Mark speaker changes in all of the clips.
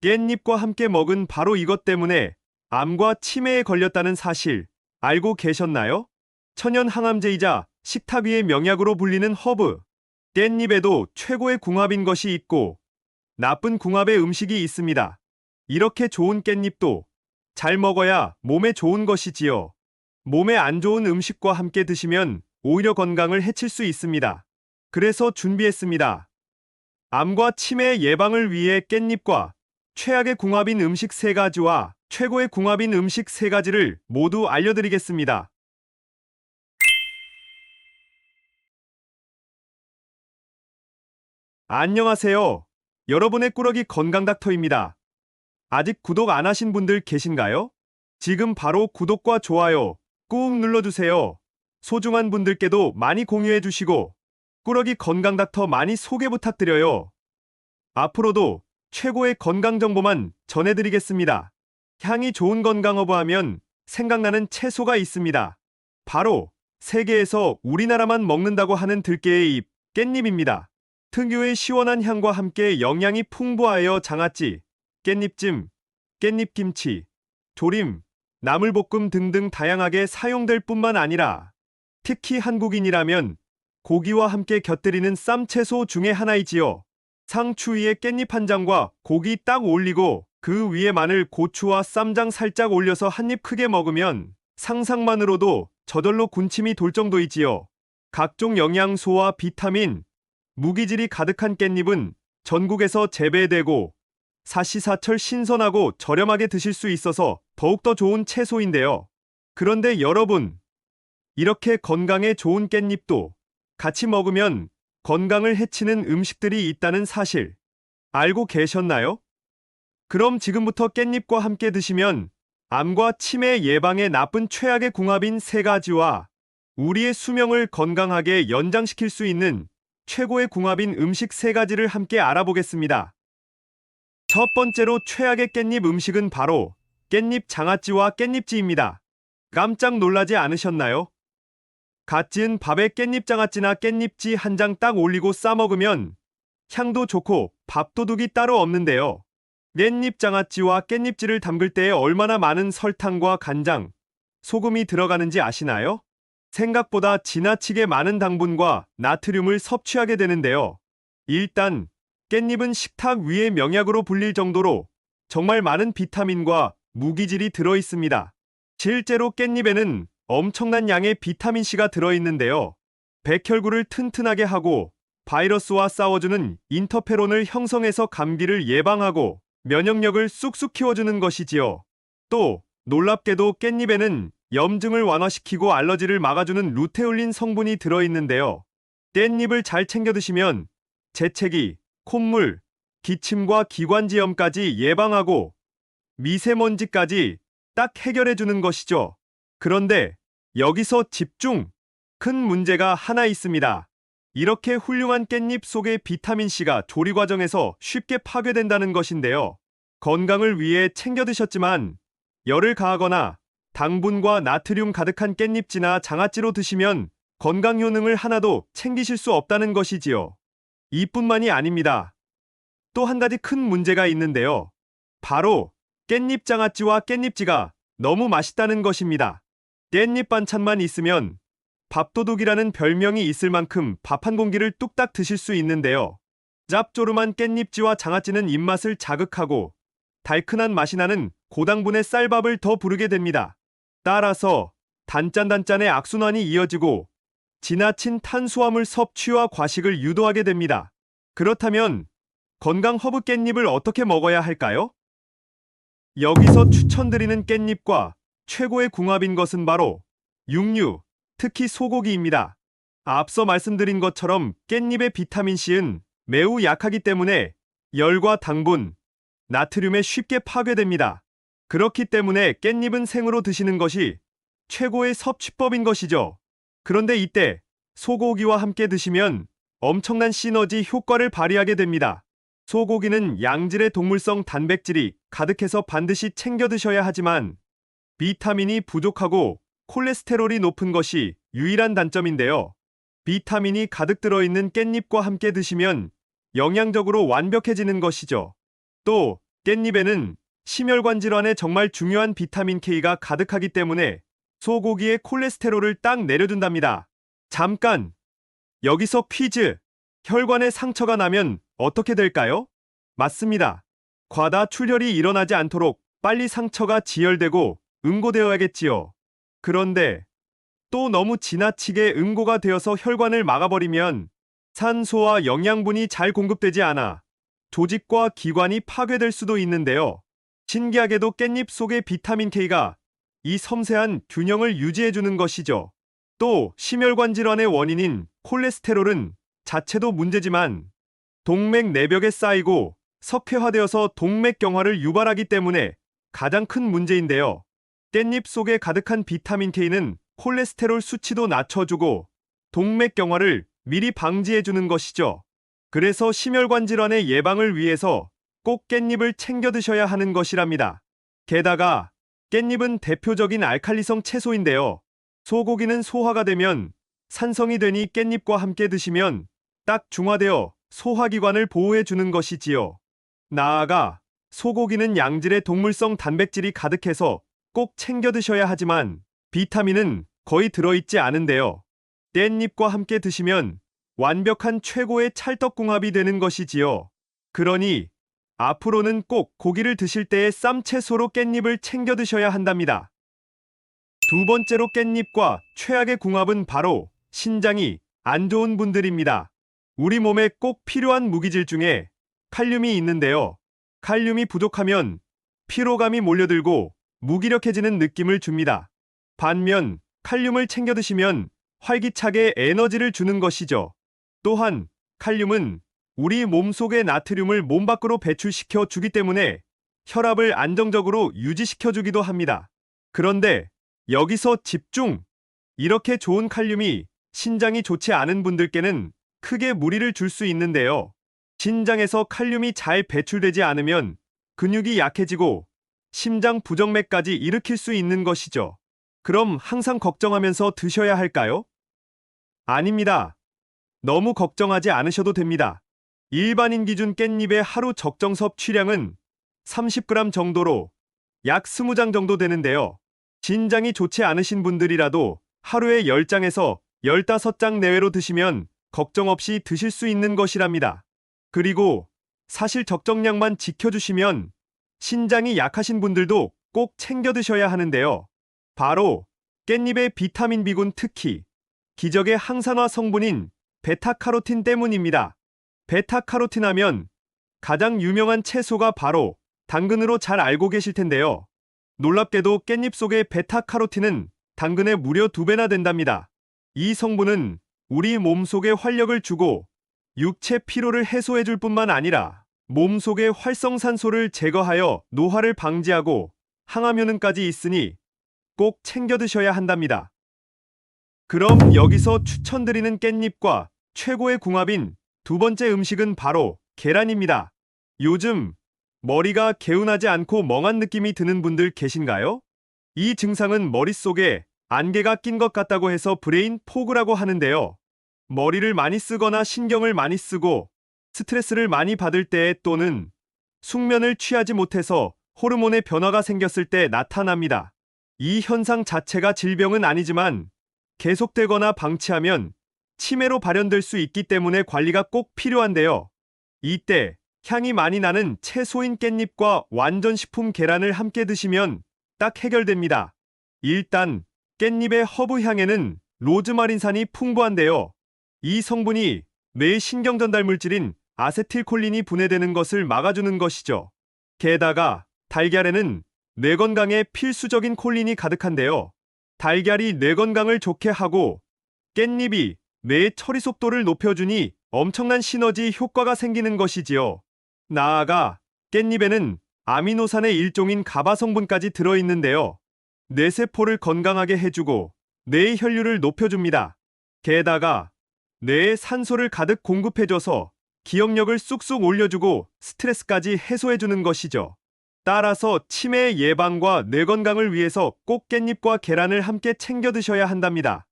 Speaker 1: 깻잎과 함께 먹은 바로 이것 때문에 암과 치매에 걸렸다는 사실 알고 계셨나요? 천연 항암제이자 식탁 위의 명약으로 불리는 허브. 깻잎에도 최고의 궁합인 것이 있고 나쁜 궁합의 음식이 있습니다. 이렇게 좋은 깻잎도 잘 먹어야 몸에 좋은 것이지요. 몸에 안 좋은 음식과 함께 드시면 오히려 건강을 해칠 수 있습니다. 그래서 준비했습니다. 암과 치매 예방을 위해 깻잎과 최악의 궁합인 음식 3가지와 최고의 궁합인 음식 3가지를 모두 알려드리겠습니다. 안녕하세요. 여러분의 꾸러기 건강닥터입니다. 아직 구독 안 하신 분들 계신가요? 지금 바로 구독과 좋아요 꾹 눌러주세요. 소중한 분들께도 많이 공유해주시고 꾸러기 건강닥터 많이 소개 부탁드려요. 앞으로도 최고의 건강 정보만 전해드리겠습니다. 향이 좋은 건강허브 하면 생각나는 채소가 있습니다. 바로 세계에서 우리나라만 먹는다고 하는 들깨의 잎, 깻잎입니다. 특유의 시원한 향과 함께 영양이 풍부하여 장아찌, 깻잎찜, 깻잎김치, 조림, 나물볶음 등등 다양하게 사용될 뿐만 아니라 특히 한국인이라면 고기와 함께 곁들이는 쌈채소 중에 하나이지요. 상추 위에 깻잎 한 장과 고기 딱 올리고 그 위에 마늘, 고추와 쌈장 살짝 올려서 한 입 크게 먹으면 상상만으로도 저절로 군침이 돌 정도이지요. 각종 영양소와 비타민, 무기질이 가득한 깻잎은 전국에서 재배되고 사시사철 신선하고 저렴하게 드실 수 있어서 더욱더 좋은 채소인데요. 그런데 여러분, 이렇게 건강에 좋은 깻잎도 같이 먹으면 건강을 해치는 음식들이 있다는 사실 알고 계셨나요? 그럼 지금부터 깻잎과 함께 드시면 암과 치매 예방에 나쁜 최악의 궁합인 3가지와 우리의 수명을 건강하게 연장시킬 수 있는 최고의 궁합인 음식 3가지를 함께 알아보겠습니다. 첫 번째로 최악의 깻잎 음식은 바로 깻잎 장아찌와 깻잎찌입니다. 깜짝 놀라지 않으셨나요? 갓 지은 밥에 깻잎 장아찌나 깻잎찌 한 장 딱 올리고 싸 먹으면 향도 좋고 밥도둑이 따로 없는데요. 깻잎 장아찌와 깻잎찌를 담글 때에 얼마나 많은 설탕과 간장, 소금이 들어가는지 아시나요? 생각보다 지나치게 많은 당분과 나트륨을 섭취하게 되는데요. 일단 깻잎은 식탁 위의 명약으로 불릴 정도로 정말 많은 비타민과 무기질이 들어있습니다. 실제로 깻잎에는 엄청난 양의 비타민C가 들어있는데요. 백혈구를 튼튼하게 하고 바이러스와 싸워주는 인터페론을 형성해서 감기를 예방하고 면역력을 쑥쑥 키워주는 것이지요. 또 놀랍게도 깻잎에는 염증을 완화시키고 알러지를 막아주는 루테올린 성분이 들어있는데요. 깻잎을 잘 챙겨 드시면 재채기, 콧물, 기침과 기관지염까지 예방하고 미세먼지까지 딱 해결해주는 것이죠. 그런데 여기서 집중! 큰 문제가 하나 있습니다. 이렇게 훌륭한 깻잎 속의 비타민C가 조리 과정에서 쉽게 파괴된다는 것인데요. 건강을 위해 챙겨 드셨지만 열을 가하거나 당분과 나트륨 가득한 깻잎찌나 장아찌로 드시면 건강 효능을 하나도 챙기실 수 없다는 것이지요. 이뿐만이 아닙니다. 또 한 가지 큰 문제가 있는데요. 바로 깻잎 장아찌와 깻잎찌가 너무 맛있다는 것입니다. 깻잎 반찬만 있으면 밥도둑이라는 별명이 있을 만큼 밥 한 공기를 뚝딱 드실 수 있는데요. 짭조름한 깻잎찌와 장아찌는 입맛을 자극하고 달큰한 맛이 나는 고당분의 쌀밥을 더 부르게 됩니다. 따라서 단짠단짠의 악순환이 이어지고 지나친 탄수화물 섭취와 과식을 유도하게 됩니다. 그렇다면 건강 허브 깻잎을 어떻게 먹어야 할까요? 여기서 추천드리는 깻잎과 최고의 궁합인 것은 바로 육류, 특히 소고기입니다. 앞서 말씀드린 것처럼 깻잎의 비타민C는 매우 약하기 때문에 열과 당분, 나트륨에 쉽게 파괴됩니다. 그렇기 때문에 깻잎은 생으로 드시는 것이 최고의 섭취법인 것이죠. 그런데 이때 소고기와 함께 드시면 엄청난 시너지 효과를 발휘하게 됩니다. 소고기는 양질의 동물성 단백질이 가득해서 반드시 챙겨 드셔야 하지만 비타민이 부족하고 콜레스테롤이 높은 것이 유일한 단점인데요. 비타민이 가득 들어있는 깻잎과 함께 드시면 영양적으로 완벽해지는 것이죠. 또 깻잎에는 심혈관 질환에 정말 중요한 비타민 K가 가득하기 때문에 소고기의 콜레스테롤을 딱 내려준답니다. 잠깐! 여기서 퀴즈! 혈관에 상처가 나면 어떻게 될까요? 맞습니다. 과다 출혈이 일어나지 않도록 빨리 상처가 지혈되고 응고되어야겠지요. 그런데 또 너무 지나치게 응고가 되어서 혈관을 막아버리면 산소와 영양분이 잘 공급되지 않아 조직과 기관이 파괴될 수도 있는데요. 신기하게도 깻잎 속의 비타민 K가 이 섬세한 균형을 유지해주는 것이죠. 또 심혈관 질환의 원인인 콜레스테롤은 자체도 문제지만 동맥 내벽에 쌓이고 석회화되어서 동맥경화를 유발하기 때문에 가장 큰 문제인데요. 깻잎 속에 가득한 비타민 K는 콜레스테롤 수치도 낮춰주고 동맥경화를 미리 방지해주는 것이죠. 그래서 심혈관 질환의 예방을 위해서 꼭 깻잎을 챙겨 드셔야 하는 것이랍니다. 게다가 깻잎은 대표적인 알칼리성 채소인데요. 소고기는 소화가 되면 산성이 되니 깻잎과 함께 드시면 딱 중화되어 소화기관을 보호해주는 것이지요. 나아가 소고기는 양질의 동물성 단백질이 가득해서 꼭 챙겨 드셔야 하지만 비타민은 거의 들어있지 않은데요. 깻잎과 함께 드시면 완벽한 최고의 찰떡궁합이 되는 것이지요. 그러니 앞으로는 꼭 고기를 드실 때에 쌈채소로 깻잎을 챙겨 드셔야 한답니다. 두 번째로 깻잎과 최악의 궁합은 바로 신장이 안 좋은 분들입니다. 우리 몸에 꼭 필요한 무기질 중에 칼륨이 있는데요. 칼륨이 부족하면 피로감이 몰려들고 무기력해지는 느낌을 줍니다. 반면 칼륨을 챙겨 드시면 활기차게 에너지를 주는 것이죠. 또한 칼륨은 우리 몸속의 나트륨을 몸 밖으로 배출시켜 주기 때문에 혈압을 안정적으로 유지시켜 주기도 합니다. 그런데 여기서 집중! 이렇게 좋은 칼륨이 신장이 좋지 않은 분들께는 크게 무리를 줄 수 있는데요. 신장에서 칼륨이 잘 배출되지 않으면 근육이 약해지고 심장 부정맥까지 일으킬 수 있는 것이죠. 그럼 항상 걱정하면서 드셔야 할까요? 아닙니다. 너무 걱정하지 않으셔도 됩니다. 일반인 기준 깻잎의 하루 적정 섭취량은 30g 정도로 약 20장 정도 되는데요. 신장이 좋지 않으신 분들이라도 하루에 10장에서 15장 내외로 드시면 걱정 없이 드실 수 있는 것이랍니다. 그리고 사실 적정량만 지켜주시면 신장이 약하신 분들도 꼭 챙겨 드셔야 하는데요. 바로 깻잎의 비타민 B군 특히 기적의 항산화 성분인 베타카로틴 때문입니다. 베타카로틴 하면 가장 유명한 채소가 바로 당근으로 잘 알고 계실 텐데요. 놀랍게도 깻잎 속의 베타카로틴은 당근의 무려 2배나 된답니다. 이 성분은 우리 몸속에 활력을 주고 육체 피로를 해소해줄 뿐만 아니라 몸속의 활성산소를 제거하여 노화를 방지하고 항암 효능까지 있으니 꼭 챙겨 드셔야 한답니다. 그럼 여기서 추천드리는 깻잎과 최고의 궁합인 두 번째 음식은 바로 계란입니다. 요즘 머리가 개운하지 않고 멍한 느낌이 드는 분들 계신가요? 이 증상은 머릿속에 안개가 낀 것 같다고 해서 브레인 포그라고 하는데요. 머리를 많이 쓰거나 신경을 많이 쓰고 스트레스를 많이 받을 때 또는 숙면을 취하지 못해서 호르몬의 변화가 생겼을 때 나타납니다. 이 현상 자체가 질병은 아니지만 계속되거나 방치하면 치매로 발현될 수 있기 때문에 관리가 꼭 필요한데요. 이때 향이 많이 나는 채소인 깻잎과 완전식품 계란을 함께 드시면 딱 해결됩니다. 일단 깻잎의 허브 향에는 로즈마린산이 풍부한데요. 이 성분이 뇌의 신경전달 물질인 아세틸콜린이 분해되는 것을 막아주는 것이죠. 게다가 달걀에는 뇌 건강에 필수적인 콜린이 가득한데요. 달걀이 뇌 건강을 좋게 하고 깻잎이 뇌의 처리 속도를 높여주니 엄청난 시너지 효과가 생기는 것이지요. 나아가 깻잎에는 아미노산의 일종인 가바 성분까지 들어있는데요. 뇌세포를 건강하게 해주고 뇌의 혈류를 높여줍니다. 게다가 뇌에 산소를 가득 공급해줘서 기억력을 쑥쑥 올려주고 스트레스까지 해소해주는 것이죠. 따라서 치매 예방과 뇌 건강을 위해서 꼭 깻잎과 계란을 함께 챙겨 드셔야 한답니다.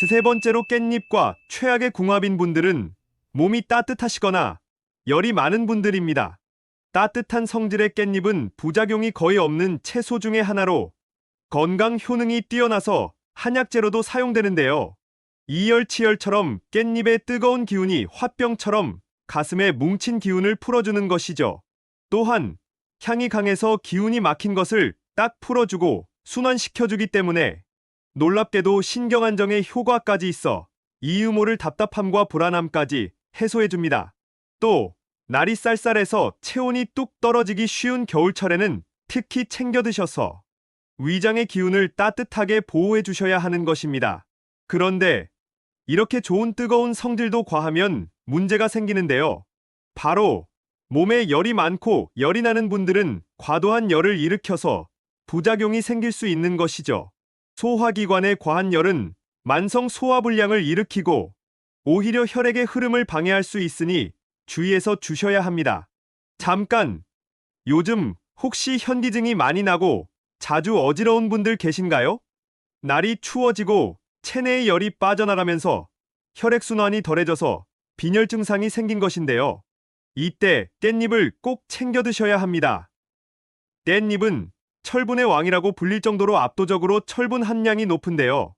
Speaker 1: 세 번째로 깻잎과 최악의 궁합인 분들은 몸이 따뜻하시거나 열이 많은 분들입니다. 따뜻한 성질의 깻잎은 부작용이 거의 없는 채소 중의 하나로 건강 효능이 뛰어나서 한약재로도 사용되는데요. 이열치열처럼 깻잎의 뜨거운 기운이 화병처럼 가슴에 뭉친 기운을 풀어주는 것이죠. 또한 향이 강해서 기운이 막힌 것을 딱 풀어주고 순환시켜주기 때문에 놀랍게도 신경안정에 효과까지 있어 이유 모를 답답함과 불안함까지 해소해줍니다. 또 날이 쌀쌀해서 체온이 뚝 떨어지기 쉬운 겨울철에는 특히 챙겨 드셔서 위장의 기운을 따뜻하게 보호해 주셔야 하는 것입니다. 그런데 이렇게 좋은 뜨거운 성질도 과하면 문제가 생기는데요. 바로 몸에 열이 많고 열이 나는 분들은 과도한 열을 일으켜서 부작용이 생길 수 있는 것이죠. 소화기관의 과한 열은 만성 소화불량을 일으키고 오히려 혈액의 흐름을 방해할 수 있으니 주의해서 주셔야 합니다. 잠깐! 요즘 혹시 현기증이 많이 나고 자주 어지러운 분들 계신가요? 날이 추워지고 체내의 열이 빠져나가면서 혈액순환이 덜해져서 빈혈 증상이 생긴 것인데요. 이때 깻잎을 꼭 챙겨 드셔야 합니다. 깻잎은 철분의 왕이라고 불릴 정도로 압도적으로 철분 함량이 높은데요.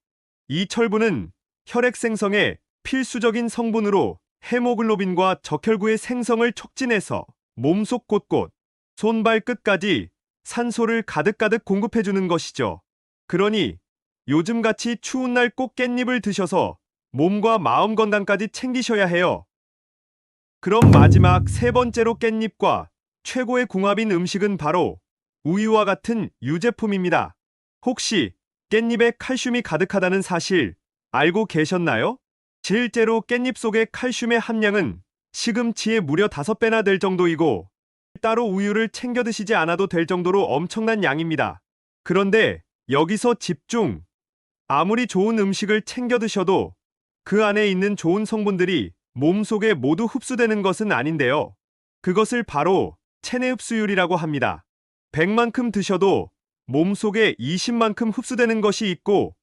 Speaker 1: 이 철분은 혈액 생성에 필수적인 성분으로 헤모글로빈과 적혈구의 생성을 촉진해서 몸속 곳곳, 손발끝까지 산소를 가득가득 공급해주는 것이죠. 그러니 요즘같이 추운 날 꼭 깻잎을 드셔서 몸과 마음 건강까지 챙기셔야 해요. 그럼 마지막 세 번째로 깻잎과 최고의 궁합인 음식은 바로 우유와 같은 유제품입니다. 혹시 깻잎에 칼슘이 가득하다는 사실 알고 계셨나요? 실제로 깻잎 속의 칼슘의 함량은 시금치의 무려 5배나 될 정도이고 따로 우유를 챙겨 드시지 않아도 될 정도로 엄청난 양입니다. 그런데 여기서 집중! 아무리 좋은 음식을 챙겨 드셔도 그 안에 있는 좋은 성분들이 몸속에 모두 흡수되는 것은 아닌데요. 그것을 바로 체내 흡수율이라고 합니다. 100만큼 드셔도 몸속에 20만큼 흡수되는 것이 있고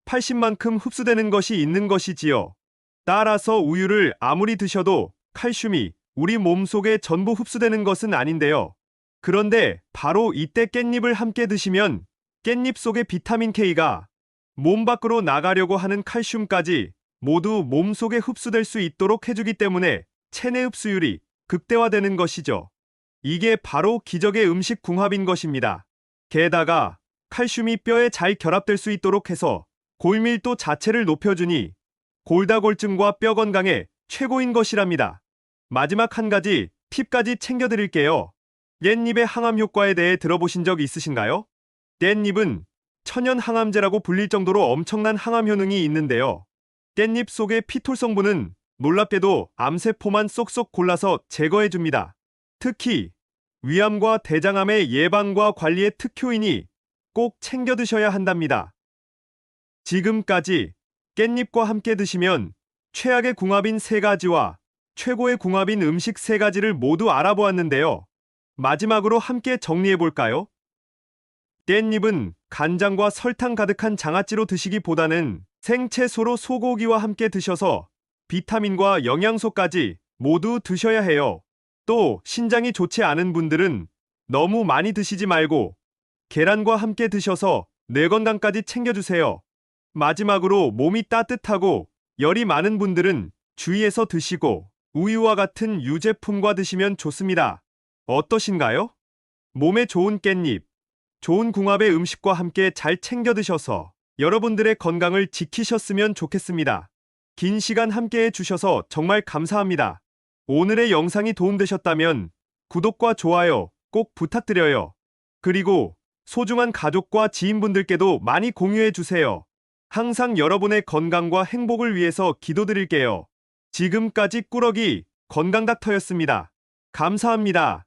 Speaker 1: 80만큼 흡수되는 것이 있는 것이지요. 따라서 우유를 아무리 드셔도 칼슘이 우리 몸속에 전부 흡수되는 것은 아닌데요. 그런데 바로 이때 깻잎을 함께 드시면 깻잎 속의 비타민 K가 몸 밖으로 나가려고 하는 칼슘까지 모두 몸속에 흡수될 수 있도록 해주기 때문에 체내 흡수율이 극대화되는 것이죠. 이게 바로 기적의 음식 궁합인 것입니다. 게다가 칼슘이 뼈에 잘 결합될 수 있도록 해서 골밀도 자체를 높여주니 골다골증과 뼈 건강에 최고인 것이랍니다. 마지막 한 가지 팁까지 챙겨드릴게요. 깻잎의 항암 효과에 대해 들어보신 적 있으신가요? 깻잎은 천연 항암제라고 불릴 정도로 엄청난 항암 효능이 있는데요. 깻잎 속의 피톨 성분은 놀랍게도 암세포만 쏙쏙 골라서 제거해줍니다. 특히 위암과 대장암의 예방과 관리의 특효이니 꼭 챙겨 드셔야 한답니다. 지금까지 깻잎과 함께 드시면 최악의 궁합인 3가지와 최고의 궁합인 음식 3가지를 모두 알아보았는데요. 마지막으로 함께 정리해볼까요? 깻잎은 간장과 설탕 가득한 장아찌로 드시기보다는 생채소로 소고기와 함께 드셔서 비타민과 영양소까지 모두 드셔야 해요. 또 신장이 좋지 않은 분들은 너무 많이 드시지 말고 계란과 함께 드셔서 뇌 건강까지 챙겨주세요. 마지막으로 몸이 따뜻하고 열이 많은 분들은 주의해서 드시고 우유와 같은 유제품과 드시면 좋습니다. 어떠신가요? 몸에 좋은 깻잎, 좋은 궁합의 음식과 함께 잘 챙겨 드셔서 여러분들의 건강을 지키셨으면 좋겠습니다. 긴 시간 함께 해주셔서 정말 감사합니다. 오늘의 영상이 도움되셨다면 구독과 좋아요 꼭 부탁드려요. 그리고 소중한 가족과 지인분들께도 많이 공유해주세요. 항상 여러분의 건강과 행복을 위해서 기도드릴게요. 지금까지 꾸러기 건강닥터였습니다. 감사합니다.